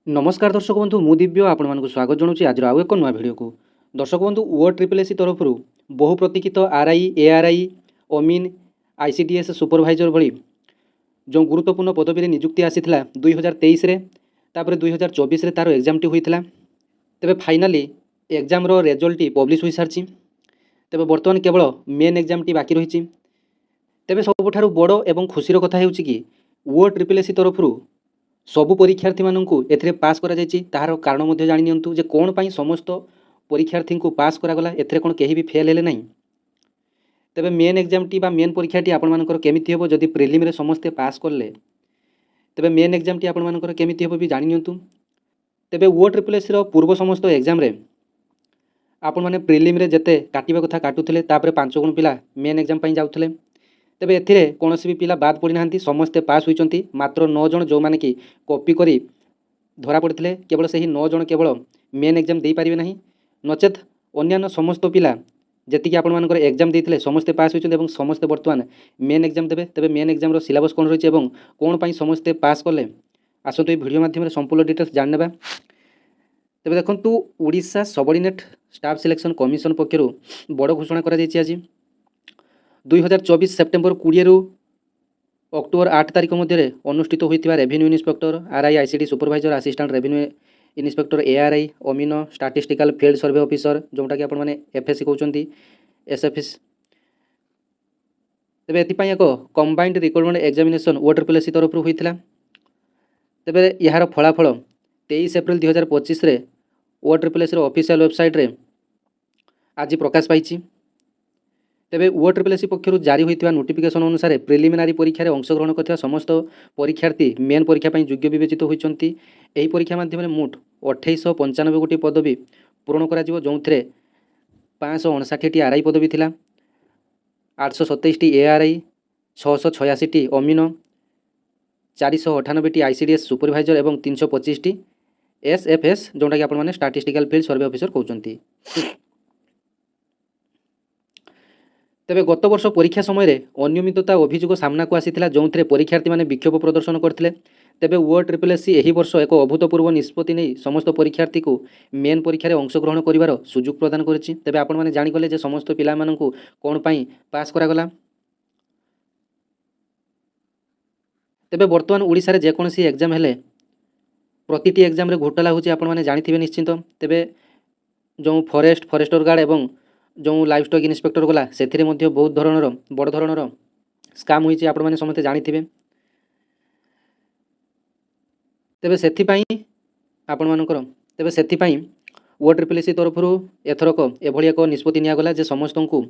नमस्कार दर्शक बंधु मु दिव्य आपण स्वागत जनाऊँ आज आउ एक नुआ भिडियो को। दर्शक बंधु OTRPLSC तरफ बहु प्रतीक्षित RI ARI अमीन ICDS सुपरभाइजर भली जो गुरुत्वपूर्ण पदवी निजुक्ति आसीथिला 2023 रे तापर 2024 रे तार एग्जाम टी होइथिला। तेबे फाइनाली एग्जाम रो रिजल्ट टी पब्लिश होई सारछि। तेबे वर्तमान केवल मेन एग्जाम टी बाकी रहिछि। तेबे सबुठारु बड़ एवं खुशीर कथा हेउछि कि OTRPLSC तरफ सबु परीक्षार्थी मानू ए पास करा तार कारण मध्य जानि नियंतु जे कौन पाई समस्त परीक्षार्थी को पास करागला एथरे कौन कहीं भी फेल हेले नहीं। तेबे मेन एग्जाम टी बा मेन परीक्षा टी आपण मानकर केमिति हेबो जदि प्रिलिम रे समस्ते पास करले तेबे मेन एग्जाम टी आपण मानकर केमिति हेबो भी जानि नियंतु। तेबे OTRPLSC रो पूर्व समस्त एग्जाम रे आपण माने प्रिलिम रे जते काटिबा कथा काटुथिले तापरे 5 गुण पिला मेन एग्जाम पाई जाउथिले। तेबे एथिरे कोनोसी भी पिला बाद पड़ी नांती समस्ते पास होइचंती। मात्र 9 जण जो माने कि कॉपी करी धरा पड़ते केवल से ही 9 जण केवल मेन एग्जाम दे पारिबे नहीं नचेत अन्यान्य समस्त पिला जेतिकी आपण मानकर एग्जाम देइथिले समस्ते पास होइचंती एवं समस्ते वर्तमान मेन एग्जाम देबे। तेबे मेन एग्जाम रो सिलेबस कोन रहिछि एवं कोन पई समस्ते पास करले आसंतु ए वीडियो माध्यम रे संपूर्ण डिटेल्स जाननेबा। तेबे देखंतु Odisha subordinate staff selection commission पक्षरु बड़ घोषणा करा जायछि। आज 2024 सेप्टेम्बर 20 रु अक्टोबर 8 तारिख मध्य अनुष्ठित होता revenue inspector RI ICD supervisor assistant revenue inspector ARI अमीन स्टैटिस्टिकल फील्ड सर्वे ऑफिसर जोटा कि आपण FSC कहते SFS। तेबे एथिपाई एक कंबाइंड रिक्रुटमेंट एग्जामिनेशन OTRPLSC तरफ होता। तेबे यार फलाफल 23 एप्रिल 2025 रे OTRPLSC ऑफिशियल वेबसाइट रे आज प्रकाश पाई। तेबे OTRPLSC पक्षर जारी होता नोटिफिकेशन अनुसार प्रिलिमिनारी परीक्षा अंशग्रहण कर समस्त परीक्षार्थी मेन परीक्षा योग्य विवेचित होती। यही परीक्षा माध्यम मोट 2895 गोटी पदवी पूरण कर जो 559 RI पदवी थिला, 827 ARI, 686 अमीन, 498 ICDS सुपरभाइजर एवं 325 SFS जोटा कि आपने स्टैटिस्टिकल फील्ड सर्वे ऑफिसर कहते। तेबे गत वर्ष परीक्षा समय अनियमितता अभियोग सामना को आसीथिला जो परीक्षार्थी माने विक्षोभ प्रदर्शन करथिले। तेबे OTRPLSC एही वर्ष एक अभूतपूर्व निष्पत्ति नहीं समस्त परीक्षार्थी को मेन परीक्षा रे अंशग्रहण करिवार सुযোଗ प्रदान करिछि। तेबे आपण माने जानि गले जे समस्त पिला माननकु कोन पई पास करा गला। तेबे वर्तमान ओडिसा रे जे कोनसी एग्जाम हेले प्रतिटी एग्जाम रे घोटाला होछि आपण माने जानिथिबे निश्चित। तेबे जो फॉरेस्टर गार्ड एवं जो लाइफ स्टॉक इन्स्पेक्टर गला से बहुत धरणर बड़ धरणर स्काम होइछि आपण माने समस्त जानिथिबे। तेबे सेथिपाई आपण मानकर तेबे सेथिपाई OTRPLSC तरफ एथरक एभली एक निष्पत्ति निया गला जे समस्त को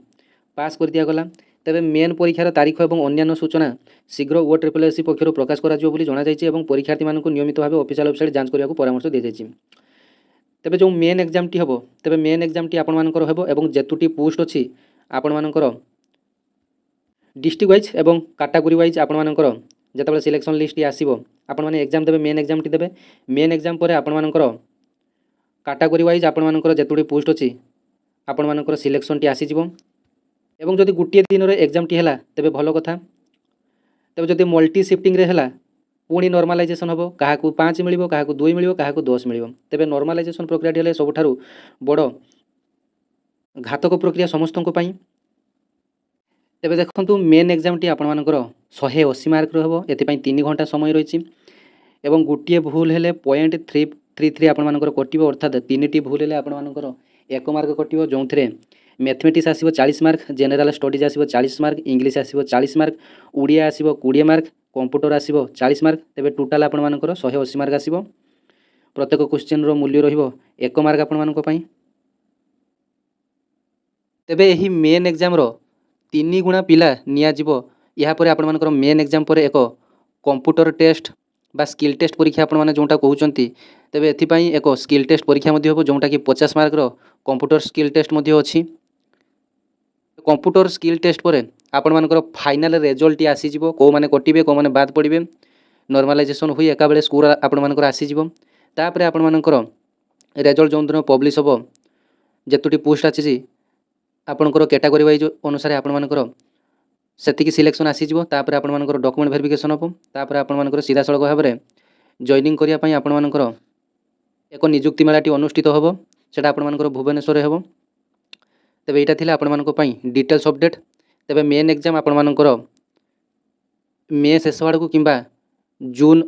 पास कर दिया गला। तेबे मेन परीक्षार तारीख एवं अन्यान्य सूचना शीघ्र OTRPLSC पक्षर प्रकाश करा जिवो बोली जणा जायछि एवं परीक्षार्थी मानकु नियमित भाबे ऑफिशियल वेबसाइट जांच करिया को परामर्श दिया जायछि। तेबे जो मेन एग्जाम टी हबो तेबे मेन एग्जाम टी आपण मानकर हबो एवं जेतुटी पोस्ट अछि आपण मानकर डिस्ट्रिक्ट वाइज एवं कैटेगरी वाइज आपण मानकर जेतबे सिलेक्शन लिस्ट आसीबो आपण माने एग्जाम देबे मेन एग्जाम टी देबे। मेन एग्जाम पर आपण मानकर कैटेगरी वाइज आपण मानकर जेतुटी पोस्ट अछि आपण मानकर सिलेक्शन टी आसी जिवो एवं जदि गुटिए दिन रे एग्जाम टी हला तेबे भलो कथा। तेबे जदि मल्टी शिफ्टिंग रे हला पुणी नॉर्मलाइजेशन हम क्या 5 मिल क्या 2 मिल क्या 10 मिल। तेबे नॉर्मलाइजेशन प्रक्रिया हेले सबुठारु बड़ घातक प्रक्रिया समस्त पई। तेबे देखंतु मेन एग्जाम टी आपण मानकर 180 मार्क रो हबो एति पई 3 घंटा समय रहिछि एवं गुटिए भूल हेले 0.333 आपण मानकर कटिबो अर्थात 3टी भूल हेले आपण मानकर 1 मार्क कटिबो जोंथरे मैथमेटिक्स आसीबो 40 मार्क, जनरल स्टडीज आसीबो 40 मार्क, इंग्लिश आसीबो 40 मार्क, उड़िया आसीबो 20 मार्क, कंप्यूटर आसीबो 40 मार्क। तेबे टोटाल आपण मानकर 180 मार्क आसीबो। प्रत्येक क्वेश्चन रो मूल्य रहिबो 1 मार्क आपण मानक पई। तेबे एही मेन एग्जाम रो 3 गुणा पिला निया जिवो। या परे आपण मानकर मेन एग्जाम परे एक कंप्यूटर टेस्ट बा स्किल टेस्ट परीक्षा आपण माने जोंटा कहउचंती। तेबे एथि पई एक स्किल टेस्ट परीक्षा मध्ये होबो जोंटा कि 50 मार्क रो कंप्यूटर स्किल टेस्ट मध्ये अछि। कंप्यूटर स्किल टेस्ट पर आपण मानकर फाइनल रिजल्ट आसी जिवो को माने कटिबे को माने बाद पड़िबे नॉर्मलाइजेशन हुई एका बेले स्कोर आपण मानकर आसी जिवो। तापरे आपण मानकर रिजल्ट जों दिन पब्लिश होबो जेतुटी पोस्ट आछि आपणकर कैटेगरी वाइज अनुसार आपण मानकर सेतिकी सिलेक्शन आसी जिवो। तापरे आपण मानकर डॉक्यूमेंट वेरिफिकेशन होबो। तापरे आपण मानकर सीधा सळग भाबरे जॉइनिंग करिया पई आपण मानकर ଏକ ନିଯୁକ୍ତି ମେଳାଟି ଅନୁଷ୍ଠିତ ହେବ, ସେଇଟା ଆପଣମାନଙ୍କର ଭୁବନେଶ୍ୱରରେ ହେବ। ତେବେ ଏଇଟା ଥିଲା ଆପଣମାନଙ୍କ ପାଇଁ ଡିଟେଲ୍ସ ଅପଡେଟ୍। ତେବେ ମେନ୍ ଏକ୍ଜାମ୍ ଆପଣମାନଙ୍କର ମେ ଶେଷ ଆଡ଼କୁ କିମ୍ବା ଜୁନ୍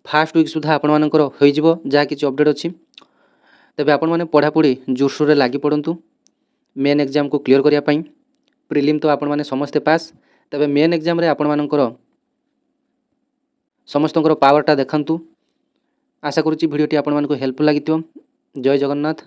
ଫାର୍ଷ୍ଟ ୱିକ୍ ସୁଦ୍ଧା ଆପଣମାନଙ୍କର ହୋଇଯିବ, ଯାହା କିଛି ଅପଡେଟ୍ ଅଛି। ତେବେ ଆପଣମାନେ ପଢ଼ାପଢ଼ି ଜୋରସୋରରେ ଲାଗି ପଡ଼ନ୍ତୁ ମେନ୍ ଏକ୍ଜାମ୍କୁ କ୍ଲିୟର କରିବା ପାଇଁ। ପ୍ରିଲିମ୍ ତ ଆପଣମାନେ ସମସ୍ତେ ପାସ୍। ତେବେ ମେନ୍ ଏକ୍ଜାମ୍ରେ ଆପଣମାନଙ୍କର ସମସ୍ତଙ୍କର ପାୱାରଟା ଦେଖାନ୍ତୁ। ଆଶା କରୁଛି ଭିଡ଼ିଓଟି ଆପଣମାନଙ୍କୁ ହେଲ୍ପଫୁଲ୍ ଲାଗିଥିବ। ଜୟ ଜଗନ୍ନାଥ।